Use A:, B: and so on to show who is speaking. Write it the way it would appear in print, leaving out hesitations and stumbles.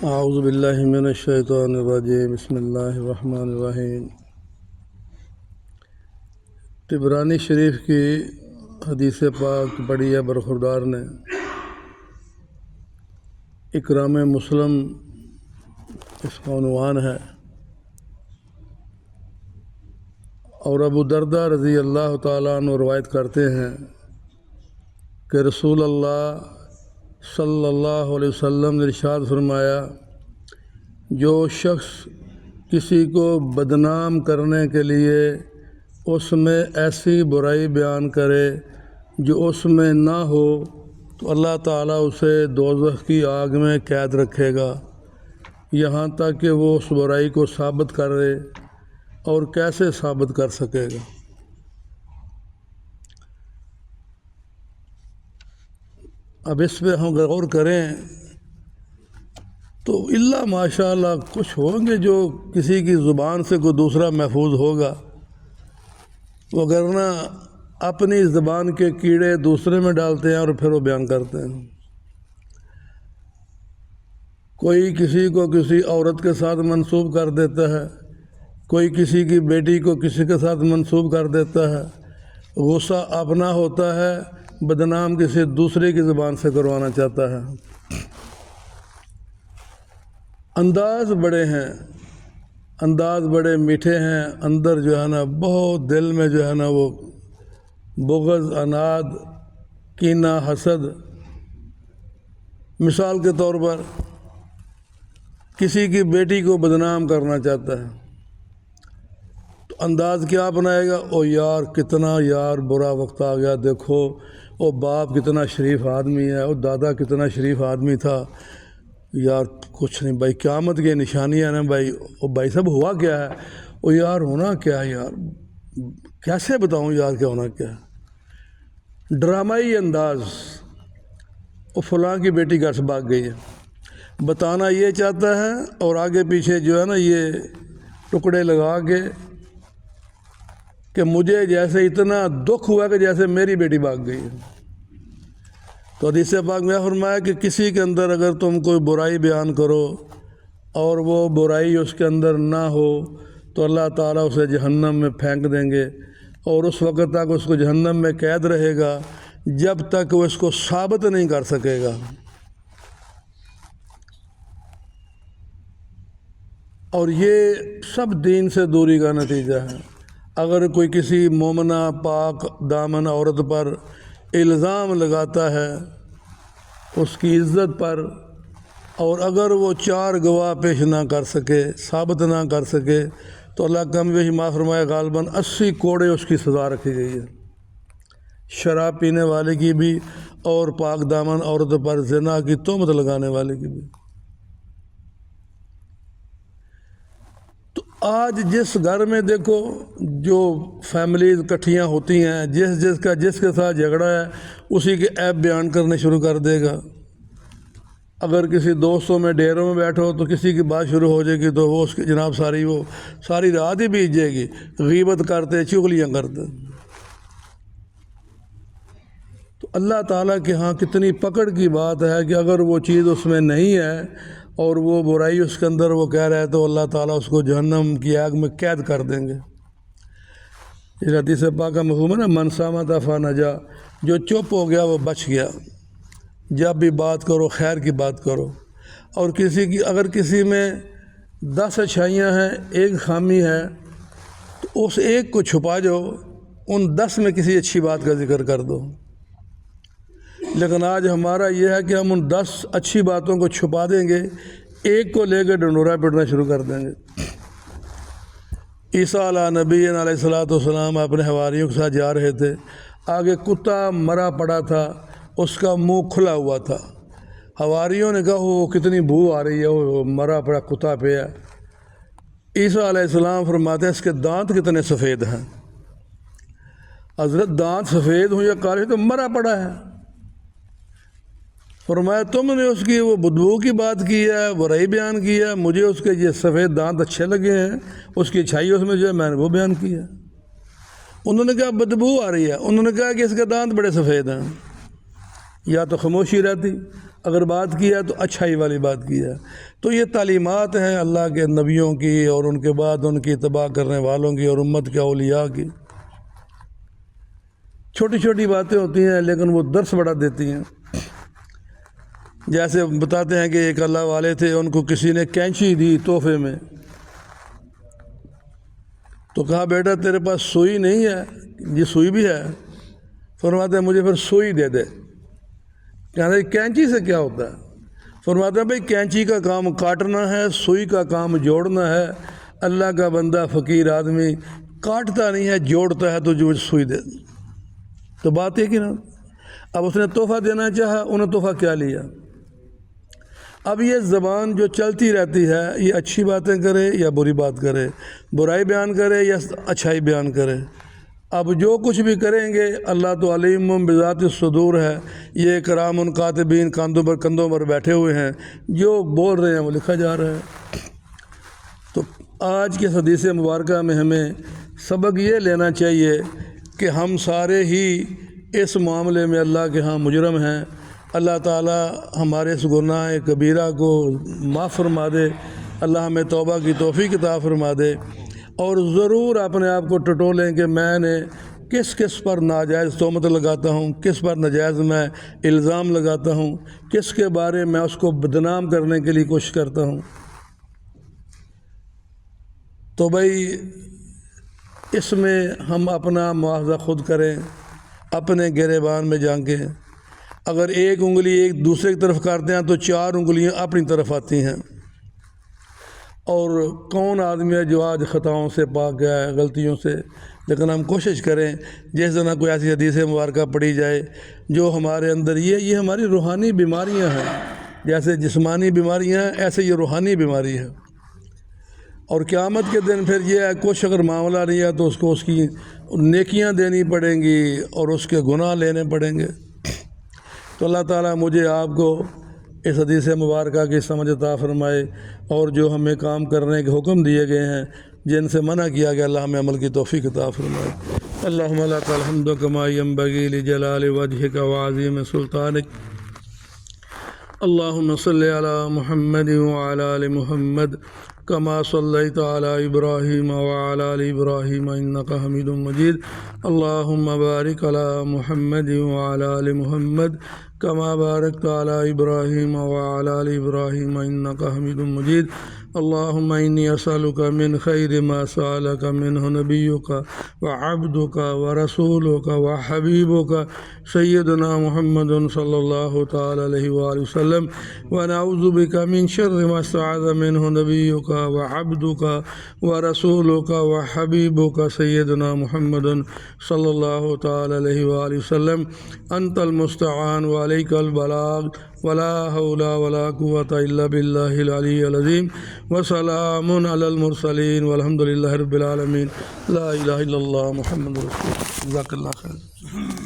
A: اعوذ باللہ من الشیطان الرجیم، بسم اللہ الرحمن الرحیم۔ طبرانی شریف کی حدیث پاک پڑھی ہے برخوردار نے۔ اکرام مسلم اس کا عنوان ہے، اور ابو درداء رضی اللہ تعالیٰ عنہ روایت کرتے ہیں کہ رسول اللہ صلی اللہ علیہ وسلم نے ارشاد فرمایا، جو شخص کسی کو بدنام کرنے کے لیے اس میں ایسی برائی بیان کرے جو اس میں نہ ہو تو اللہ تعالیٰ اسے دوزخ کی آگ میں قید رکھے گا، یہاں تک کہ وہ اس برائی کو ثابت کرے، اور کیسے ثابت کر سکے گا۔ اب اس پہ ہم غور کریں تو اللہ ماشاء اللہ کچھ ہوں گے جو کسی کی زبان سے کوئی دوسرا محفوظ ہوگا، وگرنہ اپنی زبان کے کیڑے دوسرے میں ڈالتے ہیں اور پھر وہ بیان کرتے ہیں۔ کوئی کسی کو کسی عورت کے ساتھ منسوب کر دیتا ہے، کوئی کسی کی بیٹی کو کسی کے ساتھ منسوب کر دیتا ہے، غصہ اپنا ہوتا ہے، بدنام کسی دوسرے کی زبان سے کروانا چاہتا ہے۔ انداز بڑے ہیں، انداز بڑے میٹھے ہیں، اندر جو ہے نا بہت دل میں جو ہے نا وہ بغض، عناد، کینہ، حسد۔ مثال کے طور پر کسی کی بیٹی کو بدنام کرنا چاہتا ہے تو انداز کیا اپنائے گا؟ او یار کتنا یار برا وقت آ گیا، دیکھو او باپ کتنا شریف آدمی ہے، او دادا کتنا شریف آدمی تھا، یار کچھ نہیں بھائی، قیامت کی نشانیاں ہیں بھائی، او بھائی صاحب ہوا کیا ہے؟ او یار ہونا کیا ہے یار، کیسے بتاؤں یار کیا ہونا کیا ہے؟ ڈرامائی انداز۔ او فلاں کی بیٹی گھر سے بھاگ گئی ہے، بتانا یہ چاہتا ہے، اور آگے پیچھے جو ہے نا یہ ٹکڑے لگا کے کہ مجھے جیسے اتنا دکھ ہوا کہ جیسے میری بیٹی بھاگ گئی ہے۔ تو حدیث پاک میں فرمایا کہ کسی کے اندر اگر تم کوئی برائی بیان کرو اور وہ برائی اس کے اندر نہ ہو تو اللہ تعالیٰ اسے جہنم میں پھینک دیں گے، اور اس وقت تک اس کو جہنم میں قید رہے گا جب تک وہ اس کو ثابت نہیں کر سکے گا۔ اور یہ سب دین سے دوری کا نتیجہ ہے۔ اگر کوئی کسی مومنہ پاک دامن عورت پر الزام لگاتا ہے اس کی عزت پر، اور اگر وہ 4 گواہ پیش نہ کر سکے، ثابت نہ کر سکے، تو اللہ کا بھی معاف فرمائے غالباً 80 کوڑے اس کی سزا رکھی گئی ہے، شراب پینے والے کی بھی اور پاک دامن عورت پر زنا کی تہمت لگانے والے کی بھی۔ تو آج جس گھر میں دیکھو جو فیملیز اکٹھیاں ہوتی ہیں، جس کے ساتھ جھگڑا ہے اسی کے عیب بیان کرنے شروع کر دے گا۔ اگر کسی دوستوں میں ڈیروں میں بیٹھو تو کسی کی بات شروع ہو جائے گی تو وہ اس کی جناب ساری رات ہی بیت جائے گی، غیبت کرتے، چغلیاں کرتے۔ تو اللہ تعالیٰ کے ہاں کتنی پکڑ کی بات ہے کہ اگر وہ چیز اس میں نہیں ہے اور وہ برائی اس کے اندر وہ کہہ رہا ہے تو اللہ تعالیٰ اس کو جہنم کی آگ میں قید کر دیں گے۔ اس حدیث پاک کا مفہوم ہے نا، من صامت فنجا، جو چپ ہو گیا وہ بچ گیا۔ جب بھی بات کرو خیر کی بات کرو، اور اگر کسی میں 10 اچھائیاں ہیں 1 خامی ہے تو اس 1 کو چھپا جاؤ، ان 10 میں کسی اچھی بات کا ذکر کر دو۔ لیکن آج ہمارا یہ ہے کہ ہم ان 10 اچھی باتوں کو چھپا دیں گے، 1 کو لے کے ڈنڈورا پٹنا شروع کر دیں گے۔ عیسیٰ علیہ نبی علیہ السلام اپنے حواریوں کے ساتھ جا رہے تھے، آگے کتا مرا پڑا تھا، اس کا منہ کھلا ہوا تھا۔ حواریوں نے کہا وہ کتنی بو آ رہی ہے، وہ مرا پڑا کتا پہ ہے۔ عیسیٰ علیہ السلام فرماتے ہیں اس کے دانت کتنے سفید ہیں؟ حضرت دانت سفید ہوں یا کالے تو مرا پڑا ہے۔ فرمایا تم نے اس کی وہ بدبو کی بات کی ہے، برائی بیان کی ہے، مجھے اس کے یہ سفید دانت اچھے لگے ہیں، اس کی اچھائی اس میں جو ہے میں نے وہ بیان کی ہے۔ انہوں نے کہا بدبو آ رہی ہے، انہوں نے کہا کہ اس کے دانت بڑے سفید ہیں۔ یا تو خاموشی رہتی، اگر بات کیا تو اچھائی والی بات کیا۔ تو یہ تعلیمات ہیں اللہ کے نبیوں کی اور ان کے بعد ان کی اتباع کرنے والوں کی اور امت کے اولیاء کی۔ چھوٹی چھوٹی باتیں ہوتی ہیں لیکن وہ درس بڑا دیتی ہیں۔ جیسے بتاتے ہیں کہ ایک اللہ والے تھے، ان کو کسی نے کینچی دی تحفے میں، تو کہا بیٹا تیرے پاس سوئی نہیں ہے؟ جی سوئی بھی ہے۔ فرماتے ہیں مجھے پھر سوئی دے دے۔ کہتے ہیں کینچی سے کیا ہوتا ہے؟ فرماتے ہیں بھائی کینچی کا کام کاٹنا ہے، سوئی کا کام جوڑنا ہے۔ اللہ کا بندہ فقیر آدمی کاٹتا نہیں ہے، جوڑتا ہے، تو جو سوئی دے۔ تو بات ہے کہ نا، اب اس نے تحفہ دینا چاہا، انہوں نے تحفہ کیا لیا؟ اب یہ زبان جو چلتی رہتی ہے، یہ اچھی باتیں کرے یا بری بات کرے، برائی بیان کرے یا اچھائی بیان کرے، اب جو کچھ بھی کریں گے اللہ تو علیم بذات الصدور ہے۔ یہ کرام کاتبین کندھوں پر بیٹھے ہوئے ہیں، جو بول رہے ہیں وہ لکھا جا رہا ہے۔ تو آج کے حدیث مبارکہ میں ہمیں سبق یہ لینا چاہیے کہ ہم سارے ہی اس معاملے میں اللہ کے ہاں مجرم ہیں۔ اللہ تعالی ہمارے اس گناہ کبیرہ کو معاف فرما دے، اللہ ہمیں توبہ کی توفیق عطا فرما دے، اور ضرور اپنے آپ کو ٹٹولیں کہ میں نے کس کس پر ناجائز تہمت لگاتا ہوں، کس پر ناجائز میں الزام لگاتا ہوں، کس کے بارے میں اس کو بدنام کرنے کے لیے کوشش کرتا ہوں۔ تو بھائی اس میں ہم اپنا مواخذہ خود کریں، اپنے گریبان میں جھانکیں۔ اگر ایک انگلی ایک دوسرے کی طرف کرتے ہیں تو 4 انگلیاں اپنی طرف آتی ہیں۔ اور کون آدمی ہے جو آج خطاؤں سے پاک گیا ہے، غلطیوں سے؟ لیکن ہم کوشش کریں جس طرح کوئی ایسی حدیث مبارکہ پڑھی جائے جو ہمارے اندر یہ ہماری روحانی بیماریاں ہیں، جیسے جسمانی بیماریاں ہیں ایسے یہ روحانی بیماری ہے۔ اور قیامت کے دن پھر یہ ہے کچھ اگر معاملہ نہیں ہے تو اس کو اس کی نیکیاں دینی پڑیں گی اور اس کے گناہ لینے پڑیں گے۔ تو اللہ تعالیٰ مجھے آپ کو اس حدیث مبارکہ کی سمجھ عطا فرمائے، اور جو ہمیں کام کرنے کے حکم دیے گئے ہیں، جن سے منع کیا گیا، اللہ ہمیں عمل کی توفیق عطا فرمائے۔ اللہم لک الحمد کما ینبغی لجلال وجہک وعظیم سلطانک، اللہم صلی علی محمد وعلی آل محمد کما صلیت علی ابراہیم وعلی آل ابراہیم انک حمید مجید، اللہم بارک علی محمد وعلی آل محمد کما بارکت علی ابراہیم وعلی آل ابراہیم انک حمید مجید، اللہم انی اسألک من خیر ما سألک منہ نبیک وعبدک ورسولک وحبیبک سیدنا محمد صلی اللہ تعالی علیہ وآلہ وسلم، ونعوذ بک من شر ما استعاذ منہ نبیک وعبدک ورسولک وحبیبک سیدنا محمد صلی اللہ تعالی علیہ وآلہ وسلم، انت المستعان وعلیک البلاغ ولا حول ولا قوة الا باللہ العلی العظیم، وسلام علی المرسلین والحمد للہ رب العالمین، لا الہ الا اللہ محمد رسول اللہ۔ جزاک اللہ خیر۔